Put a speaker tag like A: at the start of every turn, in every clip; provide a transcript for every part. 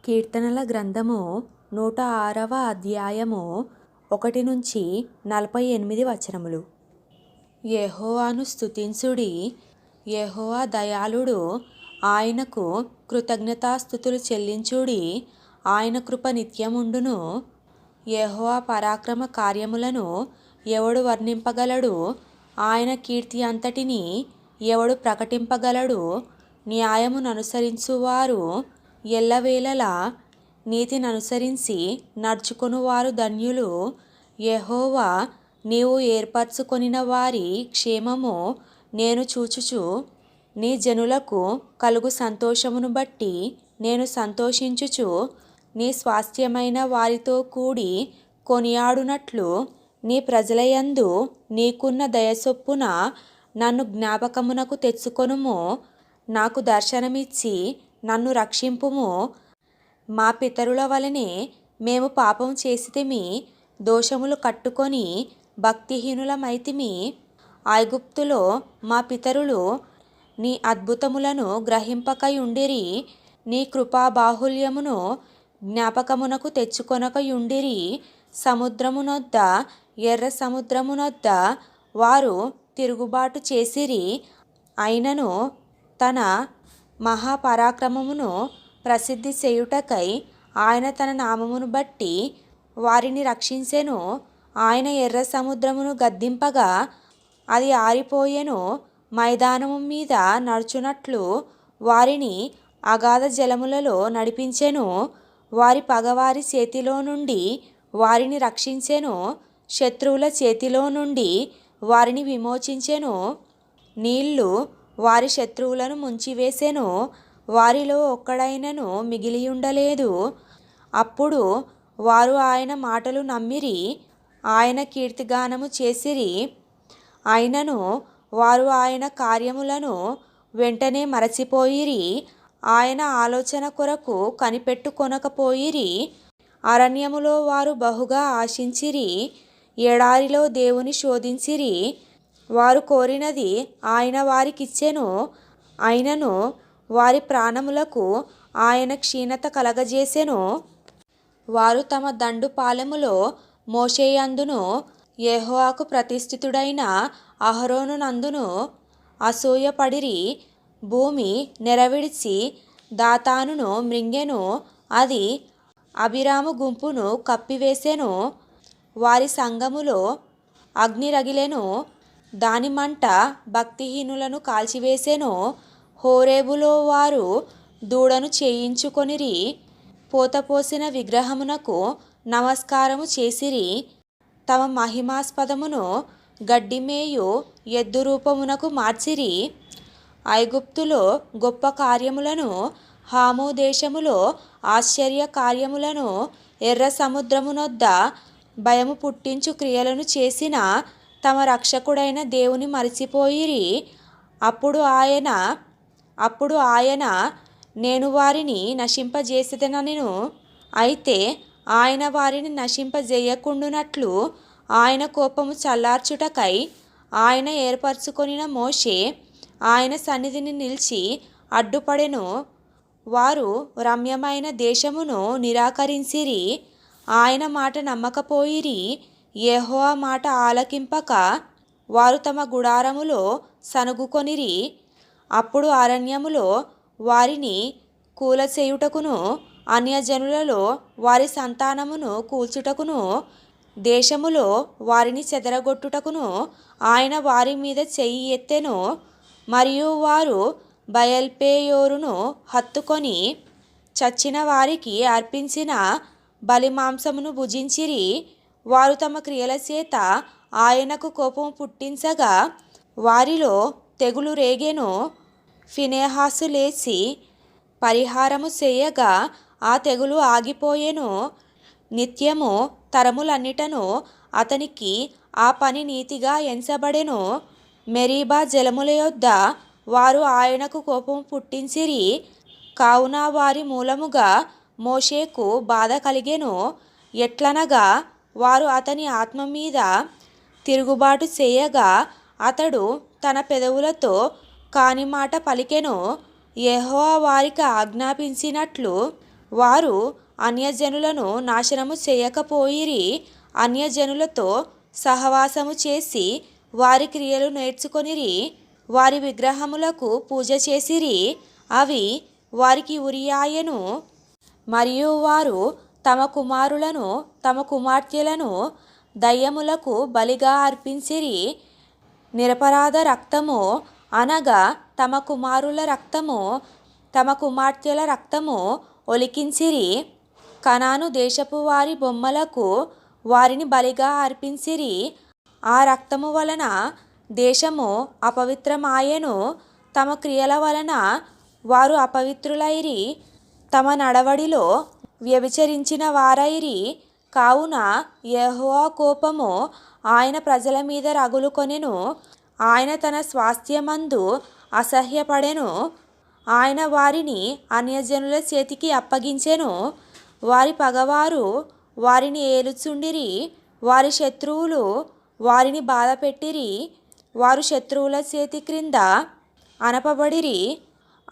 A: కీర్తనల గ్రంథము 106వ అధ్యాయము 1-48 వచనములు. యెహోవాను స్తుతించుడి. యెహోవా దయాళుడు, ఆయనకు కృతజ్ఞతాస్తుతులు చెల్లించుడి. ఆయన కృప నిత్యముండును. యెహోవా పరాక్రమ కార్యములను ఎవడు వర్ణింపగలడు? ఆయన కీర్తి అంతటిని ఎవడు ప్రకటింపగలడు? న్యాయముననుసరించువారు ఎల్లవేళలా నీతిననుసరించి నడుచుకొనువారు ధన్యులు. యెహోవా, నీవు ఏర్పరచుకొనిన వారి క్షేమము నేను చూచుచు, నీ జనులకు కలుగు సంతోషమును బట్టి నేను సంతోషించుచు, నీ స్వాస్థ్యమైన వారితో కూడి కొనియాడునట్లు నీ ప్రజలయందు నీకున్న దయచొప్పున నన్ను జ్ఞాపకమునకు తెచ్చుకొనుము. నాకు దర్శనమిచ్చి నన్ను రక్షింపుము. మా పితరుల వలనే మేము పాపం చేసితిమి, దోషములు కట్టుకొని భక్తిహీనులమైతిమి. ఐగుప్తులో మా పితరులు నీ అద్భుతములను గ్రహింపకయుండిరి, నీ కృపాబాహుల్యమును జ్ఞాపకమునకు తెచ్చుకొనకయుండిరి. సముద్రమునొద్ద, ఎర్ర సముద్రమునొద్ద వారు తిరుగుబాటు చేసిరి. అయినను తన మహాపరాక్రమమును ప్రసిద్ధి చేయుటకై ఆయన తన నామమును బట్టి వారిని రక్షించెను. ఆయన ఎర్ర సముద్రమును గద్దింపగా అది ఆరిపోయెను. మైదానము మీద నడుచునట్లు వారిని అగాధ జలములలో నడిపించెను. వారి పగవారి చేతిలో నుండి వారిని రక్షించెను. శత్రువుల చేతిలో నుండి వారిని విమోచించెను. నీళ్లు వారి శత్రువులను ముంచివేసెను. వారిలో ఒక్కడైనను మిగిలియుండలేదు. అప్పుడు వారు ఆయన మాటలు నమ్మిరి, ఆయన కీర్తిగానము చేసిరి. అయినను వారు ఆయన కార్యములను వెంటనే మరచిపోయిరి. ఆయన ఆలోచన కొరకు కనిపెట్టుకొనకపోయిరి. అరణ్యములో వారు బహుగా ఆశించిరి, ఎడారిలో దేవుని శోధించిరి. వారు కోరినది ఆయన వారికిచ్చెను. అయినను వారి ప్రాణములకు ఆయన క్షీణత కలగజేసెను. వారు తమ దండుపాలెములో మోషేయందును యెహోవాకు ప్రతిష్ఠితుడైన అహరోనునందును అసూయపడిరి. భూమి నెరవిడిచి దాతానును మృంగెను. అది అబీరాము గుంపును కప్పివేసెను. వారి సంగములో అగ్ని రగిలెను, దాని మంట భక్తిహీనులను కాల్చివేసెను. హోరేబులో వారు దూడను చేయించుకొనిరి, పోతపోసిన విగ్రహమునకు నమస్కారము చేసిరి. తమ మహిమాస్పదమును గడ్డిమేయు ఎద్దు రూపమునకు మార్చిరి. ఐగుప్తులో గొప్ప కార్యములను, హాము దేశములో ఆశ్చర్య కార్యములను, ఎర్ర సముద్రమునొద్ద భయము పుట్టించు క్రియలను చేసిన తమ రక్షకుడైన దేవుని మరచిపోయిరి. అప్పుడు ఆయన నేను వారిని నశింపజేసేదనెను. అయితే ఆయన వారిని నశింపజేయకుండునట్లు ఆయన కోపము చల్లార్చుటకై ఆయన ఏర్పరచుకొనిన మోషే ఆయన సన్నిధిని నిలిచి అడ్డుపడెను. వారు రమ్యమైన దేశమును నిరాకరించిరి, ఆయన మాట నమ్మకపోయిరి. యెహోవా మాట ఆలకింపక వారు తమ గుడారములో సనుగుకొనిరి. అప్పుడు అరణ్యములో వారిని కూలచేయుటకును, అన్యజనులలో వారి సంతానమును కూల్చుటకును, దేశములో వారిని చెదరగొట్టుటకును ఆయన వారి మీద చెయ్యి ఎత్తెను. మరియు వారు బయల్పెయోరును హత్తుకొని చచ్చిన వారికి అర్పించిన బలిమాంసమును భుజించిరి. వారు తమ క్రియల చేత ఆయనకు కోపము పుట్టించగా వారిలో తెగులు రేగెను. ఫినెహాసు లేచి పరిహారము చేయగా ఆ తెగులు ఆగిపోయెను. నిత్యము తరములన్నిటను అతనికి ఆ పని నీతిగా ఎంచబడెను. మెరీబా జలముల యొద్ద వారు ఆయనకు కోపము పుట్టించిరి. కావున వారి మూలముగా మోషేకు బాధ కలిగెను. ఎట్లనగా వారు అతని ఆత్మ మీద తిరుగుబాటు చేయగా అతడు తన పెదవులతో కాని మాట పలికెను. యెహోవా వారికి ఆజ్ఞాపించినట్లు వారు అన్యజనులను నాశనము చేయకపోయిరి, అన్యజనులతో సహవాసము చేసి వారి క్రియలు నేర్చుకొనిరి, వారి విగ్రహములకు పూజ చేసిరి, అవి వారికి ఉరియాయెను. మరియు వారు తమ కుమారులను తమ కుమార్తెలను దయ్యములకు బలిగా అర్పించిరి. నిరపరాధ రక్తము అనగా తమ కుమారుల రక్తము తమ కుమార్తెల రక్తము ఒలికించిరి. కనాను దేశపు వారి బొమ్మలకు వారిని బలిగా అర్పించిరి. ఆ రక్తము వలన దేశము అపవిత్రమాయెను. తమ క్రియల వలన వారు అపవిత్రులైరి, తమ నడవడిలో వ్యభిచరించిన వారైరి. కావున యెహోవా కోపము ఆయన ప్రజల మీద రగులుకొనెను. ఆయన తన స్వాస్థ్యమందు అసహ్యపడెను. ఆయన వారిని అన్యజనుల చేతికి అప్పగించెను. వారి పగవారు వారిని ఏలుచుండిరి, వారి శత్రువులు వారిని బాధపెట్టిరి. వారు శత్రువుల చేతి క్రింద అనపబడిరి.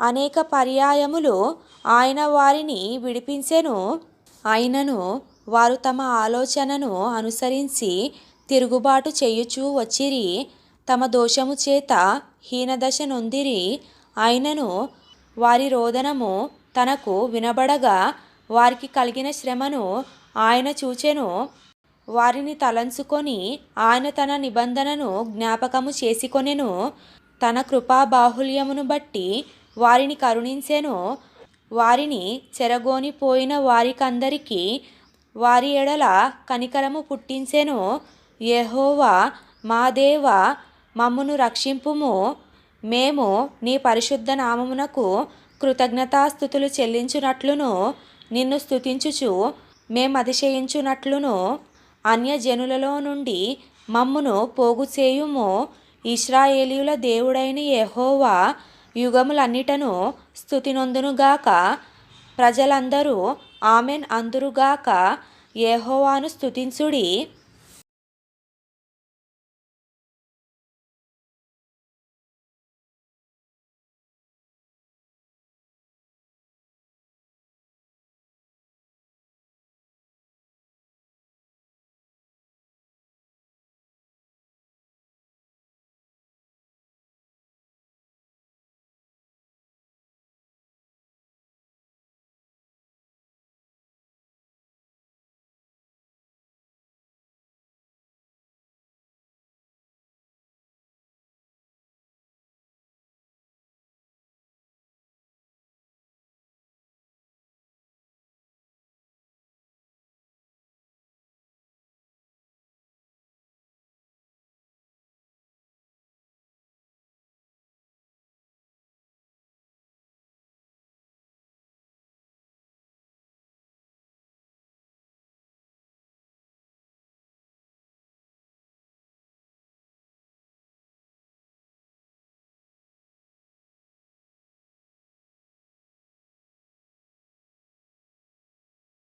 A: అనేక పర్యాయములు ఆయన వారిని విడిపించెను. అయినను వారు తమ ఆలోచనను అనుసరించి తిరుగుబాటు చేయుచూ వచ్చిరి. తమ దోషము చేత హీనదశ నొందిరి. అయినను వారి రోదనము తనకు వినబడగా వారికి కలిగిన శ్రమను ఆయన చూచెను. వారిని తలంచుకొని ఆయన తన నిబంధనను జ్ఞాపకము చేసుకొనెను. తన కృపా బాహుల్యమును బట్టి వారిని కరుణించెను. వారిని చెరగొనిపోయిన వారికందరికీ వారి ఎడల కనికరము పుట్టించెను. యెహోవా మా దేవా, మమ్మును రక్షింపుము. మేము నీ పరిశుద్ధ నామమునకు కృతజ్ఞతాస్తుతులు చెల్లించునట్లును, నిన్ను స్తుతించుచు మేమతిశయించునట్లును అన్యజనులలో నుండి మమ్మును పోగు చేయుము. ఇశ్రాయేలీయుల దేవుడైన యెహోవా యుగములన్నిటను స్తుతినొందునుగాక. ప్రజలందరూ ఆమెన్ అందురుగాక. యెహోవాను స్తుతించుడి.